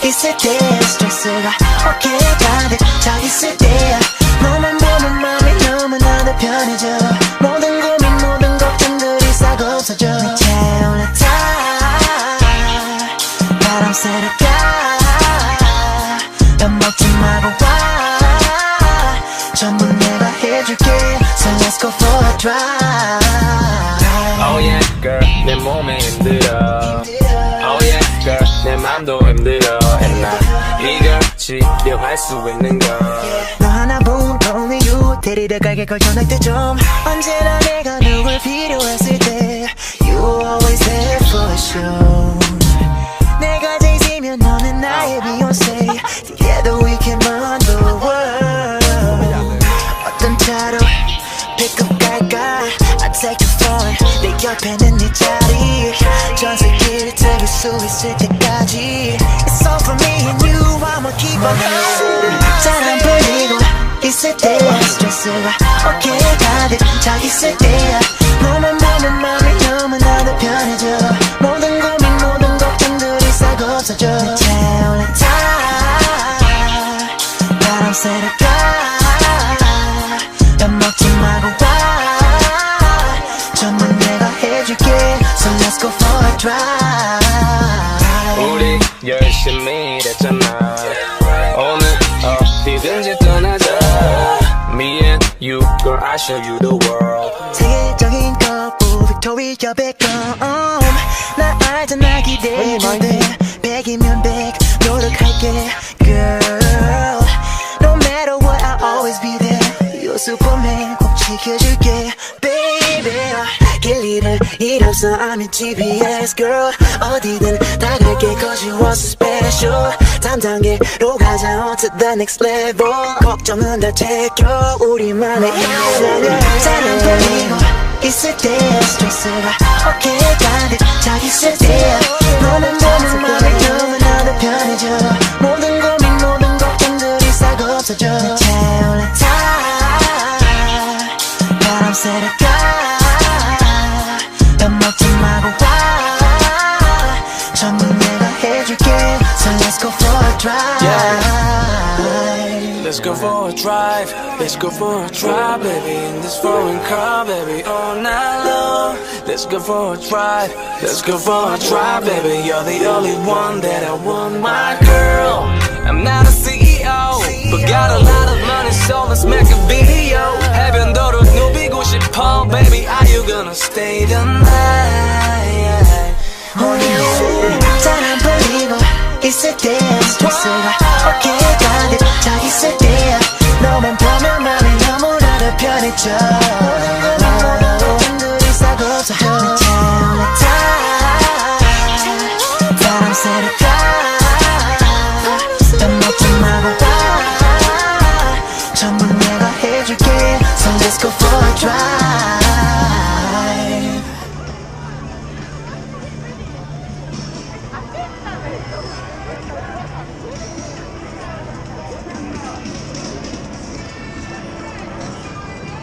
있을 때 스트레스가 어깨에 가득 차 있을 때 너만 보면 마음이 너무나도 편해져 모든 고민 모든 걱정들이 싹 없어져 내 채우는 바람 새를까 밥 먹지 말고 와 전부 내가 해줄게 So let's go for a drive Oh yeah girl 내 몸에 힘들어 Oh yeah girl 내 맘도 힘들어 And 나 이걸 치료할 수 있는 걸 너 하나뿐 only you 데리러 갈게 걸 전할 때 좀 언제나 내가 누굴 필요했을 때 You always there for sure 내가 제이지면 너는 나의 Beyonce Together we can run the world 어떤 차로 pick up 갈까 I take the phone 내 옆에는 네 자리 전 세계를 들을 수 있을 때까지 It's all for me and you I'ma keep on going 잘 안 풀리고 있을 때 스트레스가 어깨에 가득 차 있을 때 너만 보면 마음이 너무나도 편해져 모든 고민 모든 걱정들이 싹 없어져 내 채우는 바람 새를까 밥 먹지 말고 와 전부 내가 해줄게 So let's go for a drive 우리 열심히 일했잖아 오늘 어디든지 떠나자 Me and you girl I show you the world 세계적인 거부 빅토리아 백컴 나 알잖아 기대해도 돼 100이면 100 노력할게 Girl No matter what I'll always be there You're Superman 꼭 지켜줄게 Baby 길 잃을 일 없어 I'm your GPS girl 어디든 다 갈게 cause you are so special 다음 단계로 가자 on to the next level 걱정은 다 제껴 우리만의 일상을 잘 안 풀리고 있을 때 스트레스가 어깨에 가득 차 있을 때 너만 보면 마음이 너무나도 편해져 모든 고민 모든 걱정들이 싹 없어져 내 채우는 바람 새를까 밥 먹지 말고 와 전부 내가 해줄게 So let's go for a drive Let's go for a drive Let's go for a drive baby in this foreign car baby all night long Let's go for a drive Let's go for a drive baby You're the only one that I want my girl I'm not a CEO But got a lot of money so let's make a video 해변도로 누비고 싶어 Baby are you gonna stay the night 잘 안 풀리고 있을 때 스트레스가 어깨에 가득 차 있을 때 너만 보면 마음이 너무나도 편해져 모든 걱정들이 싹 없어져 내 채우는 바람 새를까 밥 먹지 말고 와 전부 내가 해줄게 So let's go for a drive